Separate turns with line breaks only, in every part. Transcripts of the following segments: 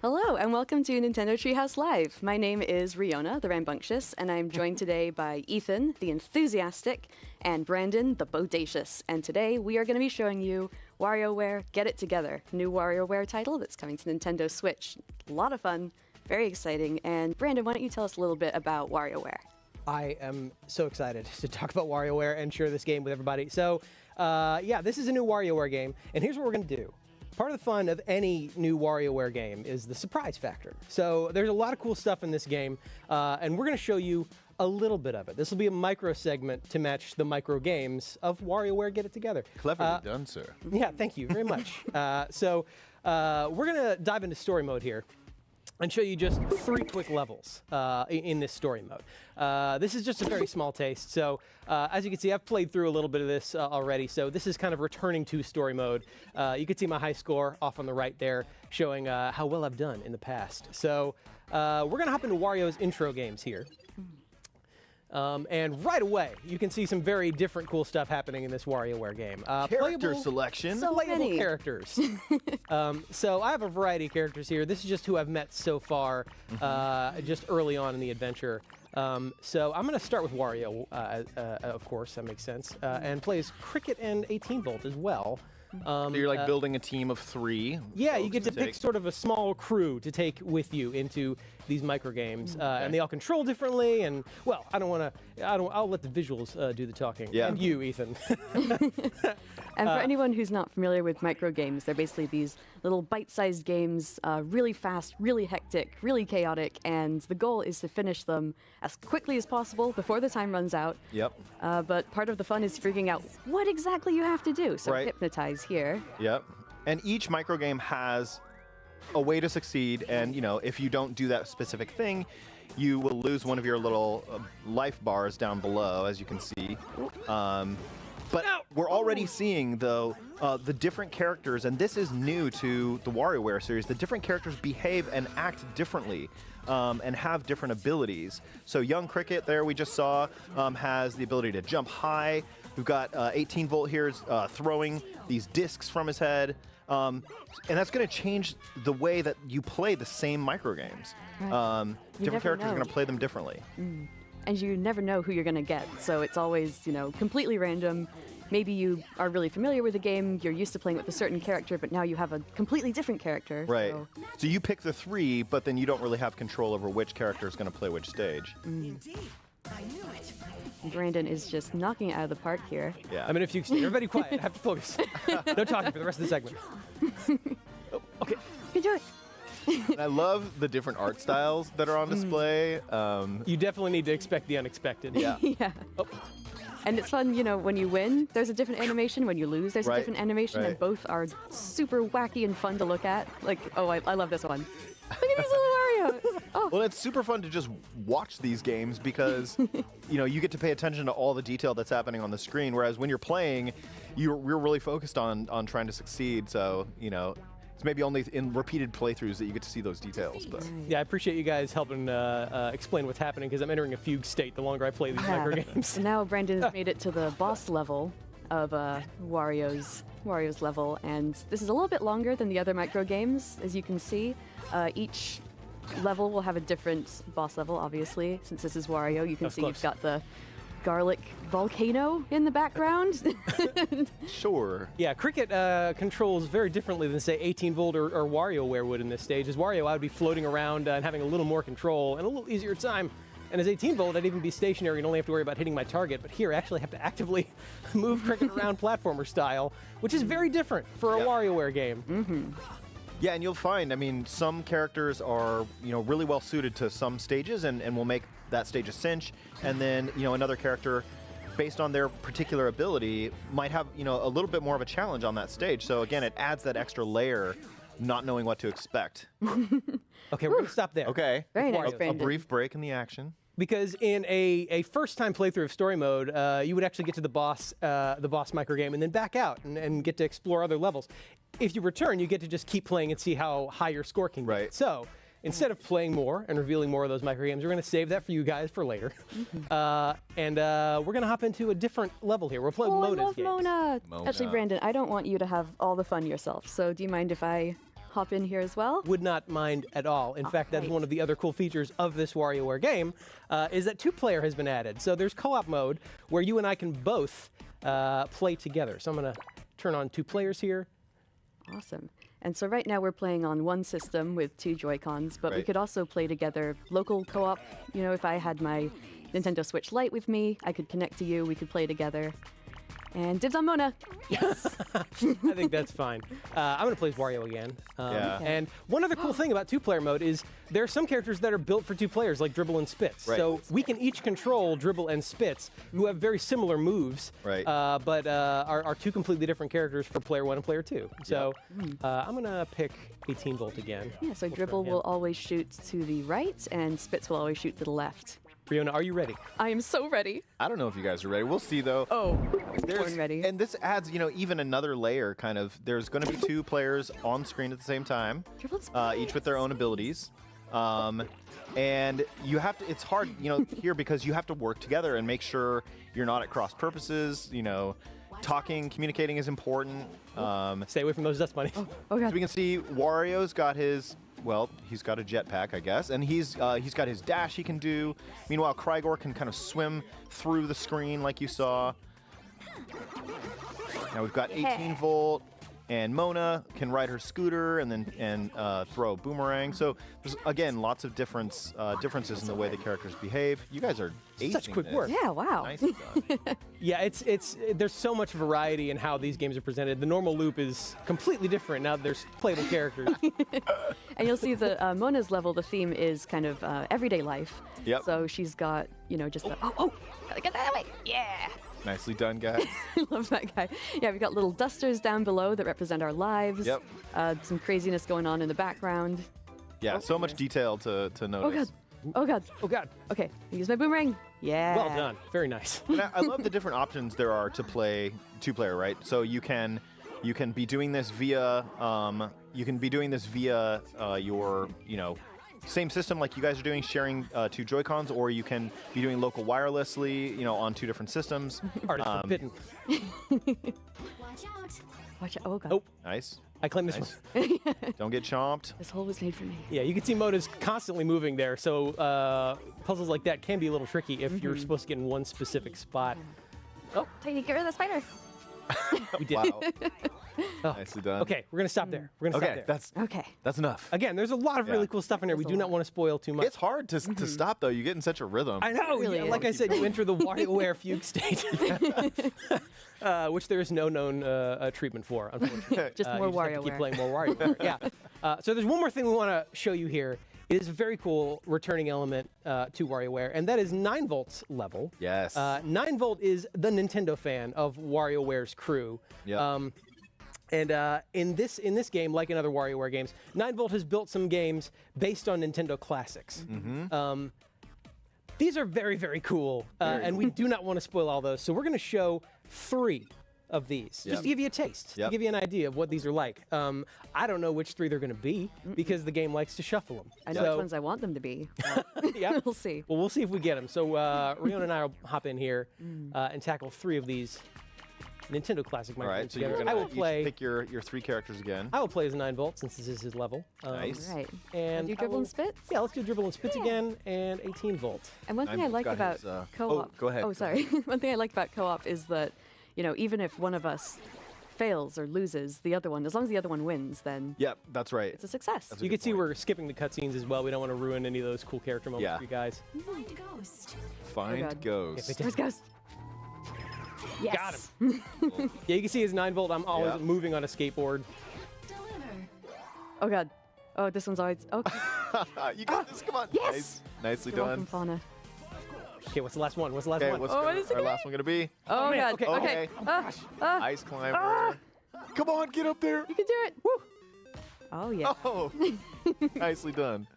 Hello, and welcome to Nintendo Treehouse Live. My name is Riona, the Rambunctious, and I'm joined today by Ethan, the Enthusiastic, and Brandon, the Bodacious. And today we are going to be showing you WarioWare Get It Together, new WarioWare title that's coming to Nintendo Switch. A lot of fun, very exciting. And Brandon, why don't you tell us a little bit about WarioWare?
I am so excited to talk about WarioWare and share this game with everybody. So, yeah, this is a new WarioWare game, and here's what we're going to do. Part of the fun of any new WarioWare game is the surprise factor. So there's a lot of cool stuff in this game, and we're going to show you a little bit of it. This will be a micro segment to match the micro games of WarioWare Get It Together.
Cleverly done, sir.
Yeah, thank you very much. So we're going to dive into story mode here and show you just 3 quick levels in this story mode. This is just a very small taste, so as you can see, I've played through a little bit of this already, so this is kind of returning to story mode. You can see my high score off on the right there, showing how well I've done in the past. So we're gonna hop into Wario's intro games here. And right away, you can see some very different cool stuff happening in this WarioWare game.
Character selection.
So
Playable
many
characters. So I have a variety of characters here. This is just who I've met so far, just early on in the adventure. So I'm going to start with Wario, of course, that makes sense, and plays Cricket and 18 Volt as well.
So you're like building a team of 3.
Yeah, you get to pick sort of a small crew to take with you into these micro games, and they all control differently. And well, I'll let the visuals do the talking.
Yeah.
And you, Ethan.
And for anyone who's not familiar with micro games, they're basically these little bite-sized games, really fast, really hectic, really chaotic, and the goal is to finish them as quickly as possible before the time runs out.
Yep.
But part of the fun is figuring out what exactly you have to do. So
Right.
hypnotize here.
Yep. And each micro game has a way to succeed, and if you don't do that specific thing, you will lose one of your little life bars down below, as you can see. But we're already seeing, though, the different characters, and this is new to the WarioWare series, the different characters behave and act differently and have different abilities. So young Cricket there we just saw has the ability to jump high. We've got 18 Volt here throwing these discs from his head. And that's going to change the way that you play the same micro games.
Right.
Different characters are going to play them differently.
And you never know who you're going to get. So it's always, completely random. Maybe you are really familiar with the game, you're used to playing with a certain character, but now you have a completely different character.
Right. So you pick the 3, but then you don't really have control over which character is going to play which stage.
I knew it.
Brandon is just knocking it out of the park here.
Yeah.
I'm in a few. Everybody quiet. I have to focus. No talking for the rest of the segment. Oh, okay.
You can do it.
And I love the different art styles that are on display.
You definitely need to expect the unexpected.
Yeah.
Yeah.
Oh.
And it's fun, when you win, there's a different animation. When you lose, there's a
Right,
different animation.
right.
And both are super wacky and fun to look at. Like, oh, I love this one. Look at these little Marios. Oh.
Well, it's super fun to just watch these games because, you get to pay attention to all the detail that's happening on the screen. Whereas when you're playing, you're really focused on trying to succeed. So, it's maybe only in repeated playthroughs that you get to see those details. But
Yeah, I appreciate you guys helping explain what's happening because I'm entering a fugue state the longer I play these micro games.
And now Brandon has made it to the boss level of Wario's level, and this is a little bit longer than the other micro games, as you can see. Each level will have a different boss level, obviously. Since this is Wario, you can see you've got the garlic volcano in the background.
sure.
Yeah, Cricket controls very differently than, say, 18 Volt or WarioWare would in this stage. As Wario, I would be floating around and having a little more control and a little easier time. And as 18 Volt, I'd even be stationary and only have to worry about hitting my target. But here, I actually have to actively move Cricket around platformer style, which is very different for a WarioWare game.
Yeah, and you'll find, some characters are, really well suited to some stages and will make that stage a cinch. And then, another character, based on their particular ability, might have, a little bit more of a challenge on that stage. So again, it adds that extra layer, not knowing what to expect.
Okay, we're going to stop there.
Okay.
Very nice,
A
Brandon.
brief break in the action.
Because in a first-time playthrough of story mode, you would actually get to the boss micro game and then back out and get to explore other levels. If you return, you get to just keep playing and see how high your score can get.
Right.
So instead of playing more and revealing more of those micro games, we're going to save that for you guys for later. And we're going to hop into a different level here. We're playing
Oh, I
Mona's
love
games.
Mona.
Mona.
Actually, Brandon, I don't want you to have all the fun yourself. So do you mind if I hop in here as well?
Would not mind at all. In fact, that is
right.
one of the other cool features of this WarioWare game, is that 2-player has been added. So there's co-op mode where you and I can both play together. So I'm going to turn on 2 players here.
Awesome. And so right now we're playing on one system with 2 Joy-Cons, but we
Right.
could also play together local co-op. You know, if I had my Nintendo Switch Lite with me, I could connect to you, we could play together. And dibs on Mona. Yes.
I think that's fine. I'm going to play as Wario again.
Yeah.
Okay.
And one other cool thing about 2-player mode is there are some characters that are built for 2 players, like Dribble and Spitz.
Right.
So we can each control Dribble and Spitz, who have very similar moves,
Right.
but are 2 completely different characters for player 1 and player 2. So I'm going to pick 18 Volt again.
Yeah, so
We'll
Dribble
turn
will
him.
always shoot to the right, and Spitz will always shoot to the left.
Riona, are you ready?
I am so ready.
I don't know if you guys are ready. We'll see though.
Oh,
There's-
born ready.
And this adds, even another layer. Kind of. There's going to be 2 players on screen at the same time,
Dribble and Spitz.
each with their own abilities. And you have to. It's hard, here because you have to work together and make sure you're not at cross purposes. Talking, communicating is important.
Stay away from those dust bunnies.
Oh
So
god.
we can see Wario's got his. Well, he's got a jetpack, I guess, and he's got his dash he can do. Meanwhile, Krygor can kind of swim through the screen like you saw. Now we've got 18 Volt, and Mona can ride her scooter and throw a boomerang. So there's again lots of difference differences in the way the characters behave. You guys are acing
Such quick
this.
work.
Yeah, wow.
Nicely done.
Yeah, there's so much variety in how these games are presented. The normal loop is completely different now that there's playable characters.
And you'll see the Mona's level, the theme is kind of everyday life.
Yep.
So she's got, just the, gotta get that away. Yeah.
Nicely done, guys.
I love that guy. Yeah, we've got little dusters down below that represent our lives.
Yep.
Some craziness going on in the background.
Yeah, so much detail to
Oh
notice.
god. Oh god.
Oh God,
Okay, I use my boomerang. Yeah.
well done, very nice.
And I love the different options there are to play 2-player, right? So you can be doing this via your same system like you guys are doing, sharing 2 Joy-Cons, or you can be doing local wirelessly, on 2 different systems.
Art is forbidden.
Watch out.
Watch out. Oh god.
Oh,
Nice.
I claim this
Nice.
one.
Don't get chomped.
This hole was made for me.
Yeah, you can see Mona's constantly moving there, so puzzles like that can be a little tricky if you're supposed to get in one specific spot.
Oh, Tiny, get rid of the spider.
We did.
Wow.
Oh.
Nicely done.
Okay, we're gonna stop there. We're gonna
Okay,
stop there.
Okay.
that's enough.
Again, there's a lot of really
Yeah.
cool stuff in there. We
There's
do
a
not
lot.
want to spoil too much.
It's hard to stop though. You get in such a rhythm.
I know.
really
yeah,
is.
like I said, you enter the WarioWare fugue state, which there is no known treatment for, unfortunately.
Just
You
more
just have to keep
WarioWare.
playing more WarioWare. Yeah. So there's one more thing we want to show you here. It is a very cool returning element to WarioWare, and that is 9 Volt's level.
Yes.
9 Volt is the Nintendo fan of WarioWare's crew.
Yep.
And in this game, like in other WarioWare games, 9 Volt has built some games based on Nintendo classics. These are very, very cool, and we do not want to spoil all those. So we're going to show 3 of these,
Yep.
just to give you a taste, to
Yep.
give you an idea of what these are like. I don't know which 3 they're going to be because the game likes to shuffle them.
I know which ones I want them to be.
Yeah.
We'll see.
Well, we'll see if we get them. So Riona and I will hop in here and tackle 3 of these Nintendo classic
All
micro
right.
games
So you're
together.
gonna
I will
each
play.
pick your 3 characters again.
I will play as 9 Volt since this is his level.
Nice.
All right.
And
Do
I
Dribble
will-
and Spitz?
Yeah, let's do Dribble and Spitz again and 18 Volt.
And one thing I
I've
like
got
about
his,
co-op.
oh, go ahead.
Oh, sorry. One thing I like about co-op is that, even if one of us fails or loses, the other one, as long as the other one wins, then
Yep, that's right.
it's a success.
That's a
You
good
can see
point.
we're skipping the cutscenes as well. We don't want to ruin any of those cool character moments
Yeah.
for you guys.
Find ghost.
Find
God.
Ghost.
If it
Where's Ghost? Yes.
Got him. Yeah, you can see his 9 Volt. I'm always
Yeah.
moving on a skateboard.
Deliver.
Oh god. Oh, this one's always. Oh,
You got this. Come on.
yes!
Nice. Nicely
you're welcome,
done.
Fauna.
Okay, what's the last one? What's the last
Okay,
one?
what's
Oh, what is it
our
gonna
last one gonna be?
Oh
man,
god.
okay.
Okay.
Ice climber. Come on, get up there.
You can do it. Woo. Oh yeah.
Oh, nicely done.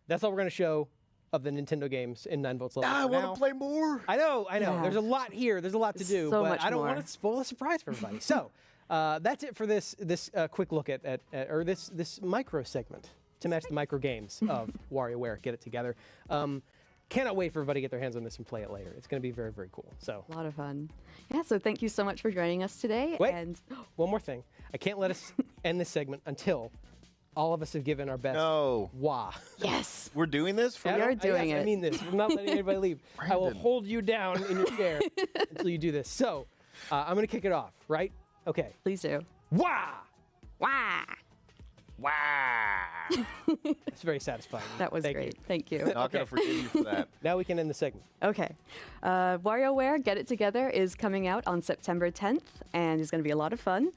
That's all we're going to show of the Nintendo games in 9 Volt's level.
I
for
want
now.
to play more.
I know.
Yeah.
There's a lot here. There's a lot to do,
So
but
much
I don't
more.
want to spoil a surprise for everybody. So that's it for this quick look at this micro segment to match the micro games of WarioWare. Get it together. Cannot wait for everybody to get their hands on this and play it later. It's going to be very, very cool. So
A lot of fun. Yeah. So thank you so much for joining us today.
Wait.
And
one more thing. I can't let us end this segment until all of us have given our best.
No.
Wah.
Yes.
We're doing this for
We
real?
are doing
Yes, I
it.
mean this. We're not letting anybody leave. I will
Brandon.
hold you down in your chair until you do this. So, I'm going to kick it off, right? Okay.
Please do.
Wah!
Wow.
Wow.
It's very satisfying.
That was
Thank
great.
You.
Thank you.
Not going to forgive you for that.
Now we can end the segment.
Okay. WarioWare Get It Together is coming out on September 10th and is going to be a lot of fun.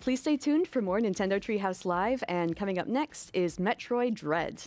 Please stay tuned for more Nintendo Treehouse Live, and coming up next is Metroid Dread.